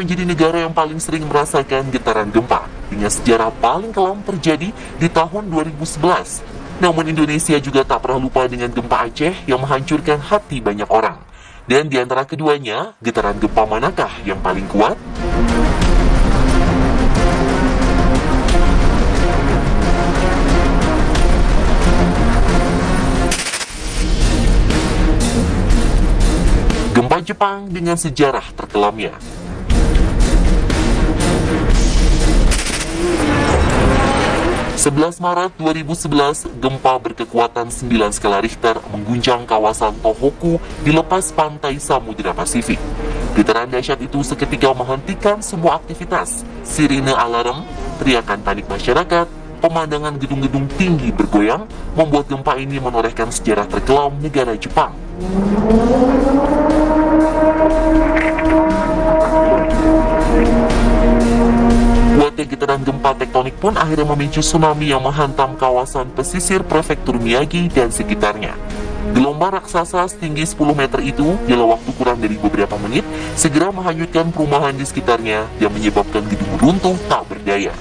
menjadi negara yang paling sering merasakan getaran gempa, dengan sejarah paling kelam terjadi di tahun 2011. Namun Indonesia juga tak pernah lupa dengan gempa Aceh yang menghancurkan hati banyak orang. Dan di antara keduanya, getaran gempa manakah yang paling kuat? Gempa Jepang dengan sejarah terkelamnya. Maret 2011, gempa berkekuatan 9 skala Richter mengguncang kawasan Tohoku di lepas pantai Samudra Pasifik. Getaran dahsyat itu seketika menghentikan semua aktivitas, sirine alarm, teriakan panik masyarakat, pemandangan gedung-gedung tinggi bergoyang, membuat gempa ini menorehkan sejarah terkelam negara Jepang. Kuatnya getaran gempa tektonik pun akhirnya memicu tsunami yang menghantam kawasan pesisir prefektur Miyagi dan sekitarnya. Gelombang raksasa setinggi 10 meter itu dalam waktu kurang dari beberapa menit segera menghanyutkan perumahan di sekitarnya yang menyebabkan gedung runtuh tak berdaya.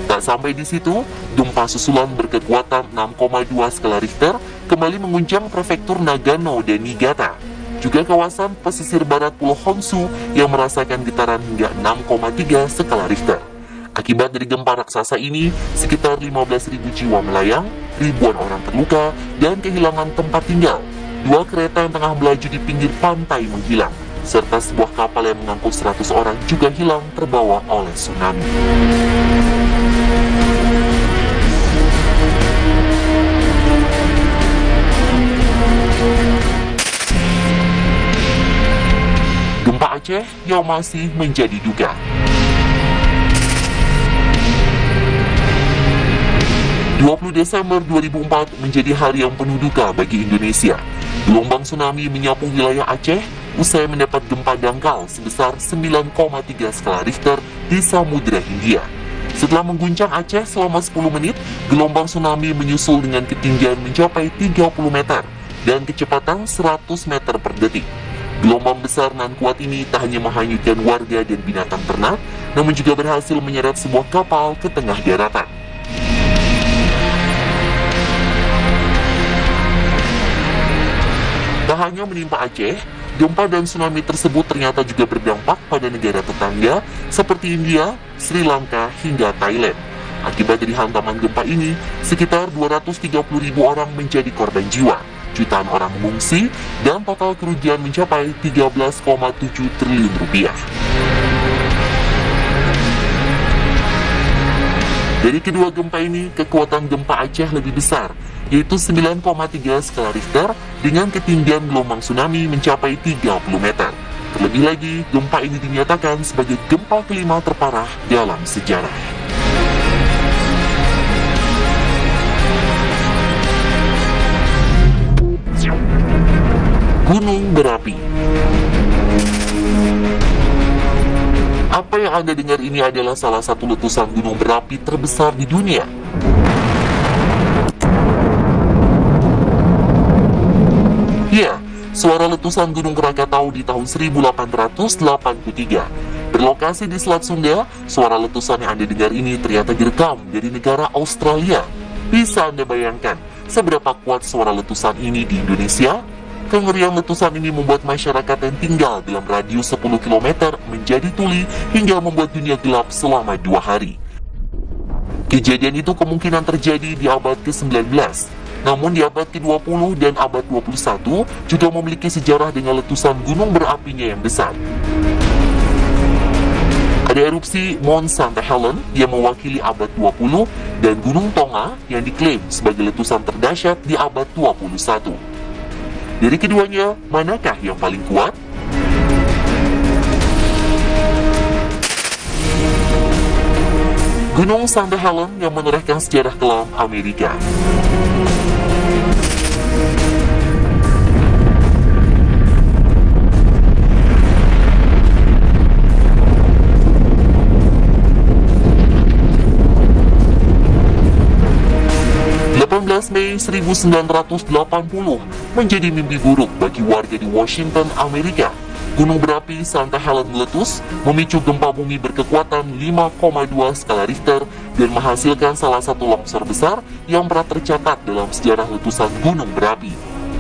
Tak sampai di situ, gempa susulan berkekuatan 6,2 skala Richter kembali mengguncang prefektur Nagano dan Niigata. Juga kawasan pesisir barat Pulau Honshu yang merasakan getaran hingga 6,3 skala Richter. Akibat dari gempa raksasa ini, sekitar 15.000 jiwa melayang, ribuan orang terluka, dan kehilangan tempat tinggal. 2 kereta yang tengah melaju di pinggir pantai menghilang, serta sebuah kapal yang mengangkut 100 orang juga hilang terbawa oleh tsunami. Gempa Aceh yang masih menjadi duka. 20 Desember 2004 menjadi hari yang penuh duka bagi Indonesia. Gelombang tsunami menyapu wilayah Aceh usai mendapat gempa dangkal sebesar 9,3 skala Richter di Samudra Hindia. Setelah mengguncang Aceh selama 10 menit, gelombang tsunami menyusul dengan ketinggian mencapai 30 meter dan kecepatan 100 meter per detik. Gelombang besar nan kuat ini tak hanya menghanyutkan warga dan binatang ternak, namun juga berhasil menyeret sebuah kapal ke tengah daratan. Tak hanya menimpa Aceh, gempa dan tsunami tersebut ternyata juga berdampak pada negara tetangga seperti India, Sri Lanka, hingga Thailand. Akibat dari hantaman gempa ini, sekitar 230.000 orang menjadi korban jiwa, jutaan orang mengungsi, dan total kerugian mencapai 13,7 triliun rupiah. Dari kedua gempa ini, kekuatan gempa Aceh lebih besar, yaitu 9,3 skala Richter dengan ketinggian gelombang tsunami mencapai 30 meter. Terlebih lagi, gempa ini dinyatakan sebagai gempa kelima terparah dalam sejarah. Gunung berapi. Apa yang Anda dengar ini adalah salah satu letusan gunung berapi terbesar di dunia. Ya, suara letusan Gunung Krakatau di tahun 1883. Berlokasi di Selat Sunda, suara letusan yang Anda dengar ini ternyata direkam dari negara Australia. Bisa Anda bayangkan seberapa kuat suara letusan ini di Indonesia? Kengerian letusan ini membuat masyarakat yang tinggal dalam radius 10 km menjadi tuli hingga membuat dunia gelap selama 2 hari. Kejadian itu kemungkinan terjadi di abad ke-19. Namun di abad ke-20 dan abad 21 juga memiliki sejarah dengan letusan gunung berapinya yang besar. Ada erupsi Mount St. Helens yang mewakili abad 20 dan Gunung Tonga yang diklaim sebagai letusan terdahsyat di abad 21. Dari keduanya, manakah yang paling kuat? Gunung St. Helens yang menorehkan sejarah kelam Amerika. Mei 1980 menjadi mimpi buruk bagi warga di Washington, Amerika. Gunung berapi Santa Helen meletus, memicu gempa bumi berkekuatan 5,2 skala Richter dan menghasilkan salah satu longsor besar yang pernah tercatat dalam sejarah letusan gunung berapi.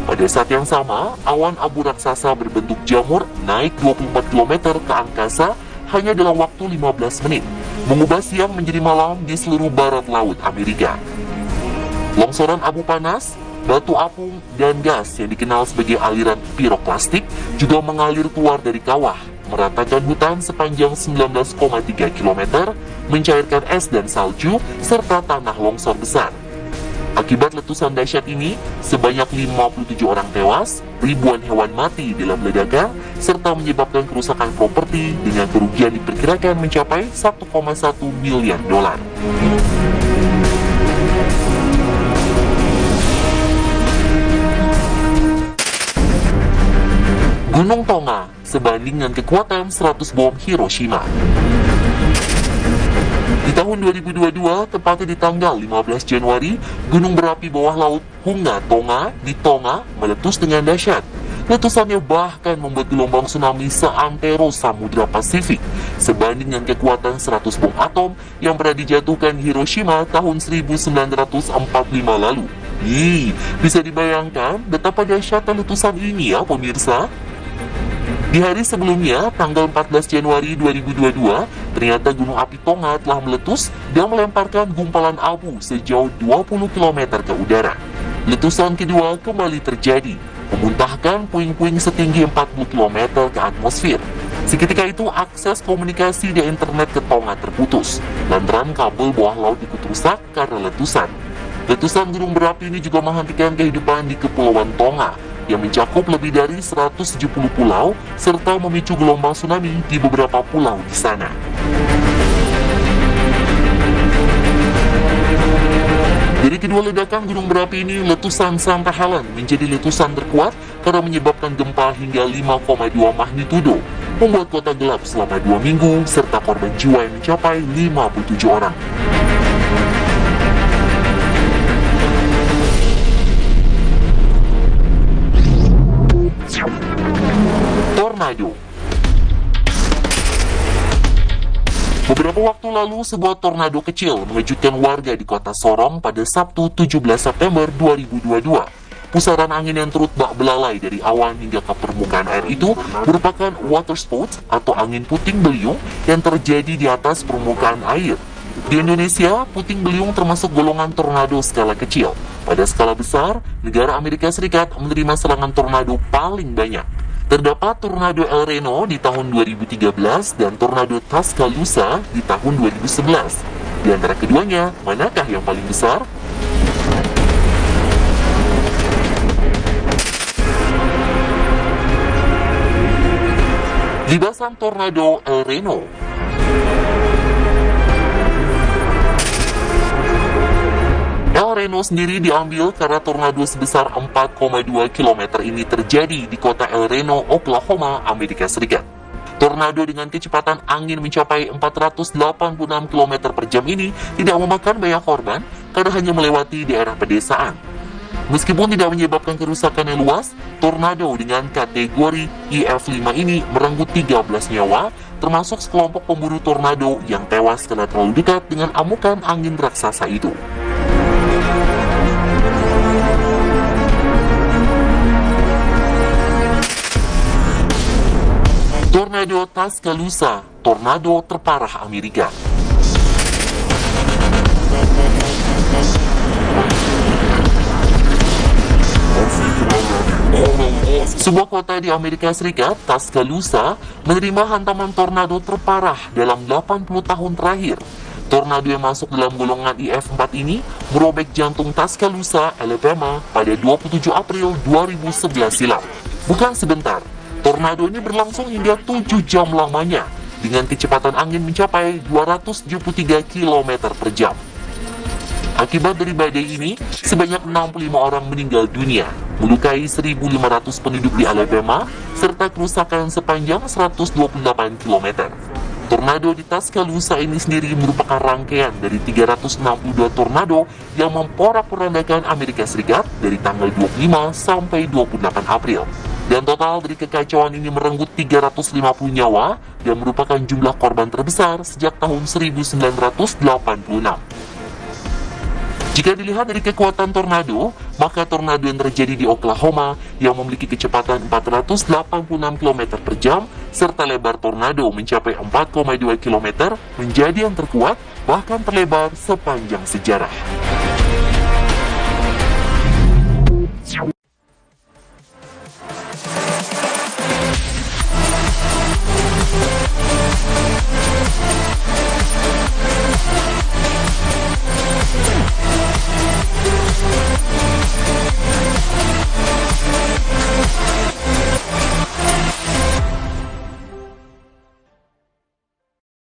Pada saat yang sama, awan abu raksasa berbentuk jamur naik 24 km ke angkasa hanya dalam waktu 15 menit, mengubah siang menjadi malam di seluruh barat laut Amerika. Longsoran abu panas, batu apung, dan gas yang dikenal sebagai aliran piroklastik juga mengalir keluar dari kawah, meratakan hutan sepanjang 19,3 km, mencairkan es dan salju, serta tanah longsor besar. Akibat letusan dahsyat ini, sebanyak 57 orang tewas, ribuan hewan mati dalam ledakan, serta menyebabkan kerusakan properti dengan kerugian diperkirakan mencapai 1,1 miliar dolar. Gunung Tonga sebanding dengan kekuatan 100 bom Hiroshima. Di tahun 2022, tepatnya di tanggal 15 Januari, gunung berapi bawah laut Hunga Tonga di Tonga meletus dengan dahsyat. Letusannya bahkan membuat gelombang tsunami seantero Samudra Pasifik, sebanding dengan kekuatan 100 bom atom yang pernah dijatuhkan Hiroshima tahun 1945 lalu. Bisa dibayangkan betapa dahsyatnya letusan ini ya pemirsa? Di hari sebelumnya, tanggal 14 Januari 2022, ternyata gunung api Tonga telah meletus dan melemparkan gumpalan abu sejauh 20 km ke udara. Letusan kedua kembali terjadi, memuntahkan puing-puing setinggi 40 km ke atmosfer. Seketika itu, akses komunikasi di internet ke Tonga terputus, lantaran kabel bawah laut ikut rusak karena letusan. Letusan gunung berapi ini juga menghentikan kehidupan di Kepulauan Tonga, yang mencakup lebih dari 170 pulau, serta memicu gelombang tsunami di beberapa pulau di sana. Dari kedua ledakan gunung berapi ini, letusan Santa Helen menjadi letusan terkuat karena menyebabkan gempa hingga 5,2 magnitudo, membuat kota gelap selama 2 minggu, serta korban jiwa yang mencapai 57 orang. Tornado. Beberapa waktu lalu, sebuah tornado kecil mengejutkan warga di kota Sorong pada Sabtu 17 September 2022. Pusaran angin yang turut bak belalai dari awan hingga ke permukaan air itu merupakan water spouts atau angin puting beliung yang terjadi di atas permukaan air. Di Indonesia, puting beliung termasuk golongan tornado skala kecil. Pada skala besar, negara Amerika Serikat menerima serangan tornado paling banyak. Terdapat tornado El Reno di tahun 2013 dan tornado Tuscaloosa di tahun 2011. Di antara keduanya, manakah yang paling besar? Libasan tornado El Reno. El Reno sendiri diambil karena tornado sebesar 4,2 km ini terjadi di kota El Reno, Oklahoma, Amerika Serikat. Tornado dengan kecepatan angin mencapai 486 km per jam ini tidak memakan banyak korban karena hanya melewati daerah pedesaan. Meskipun tidak menyebabkan kerusakan yang luas, tornado dengan kategori EF5 ini merenggut 13 nyawa, termasuk sekelompok pemburu tornado yang tewas karena terlalu dekat dengan amukan angin raksasa itu. Tornado Tuscaloosa, tornado terparah Amerika. Sebuah kota di Amerika Serikat, Tuscaloosa, menerima hantaman tornado terparah dalam 80 tahun terakhir. Tornado yang masuk dalam golongan EF4 ini merobek jantung Tuscaloosa, Alabama pada 27 April 2011 silam. Bukan sebentar, tornado ini berlangsung hingga 7 jam lamanya, dengan kecepatan angin mencapai 273 km per jam. Akibat dari badai ini, sebanyak 65 orang meninggal dunia, melukai 1.500 penduduk di Alabama, serta kerusakan sepanjang 128 km. Tornado di Tuscaloosa ini sendiri merupakan rangkaian dari 362 tornado yang memporak-porandakan Amerika Serikat dari tanggal 25 sampai 28 April. Dan total dari kekacauan ini merenggut 350 nyawa dan merupakan jumlah korban terbesar sejak tahun 1986. Jika dilihat dari kekuatan tornado, maka tornado yang terjadi di Oklahoma yang memiliki kecepatan 486 km per jam, serta lebar tornado mencapai 4,2 km, menjadi yang terkuat bahkan terlebar sepanjang sejarah.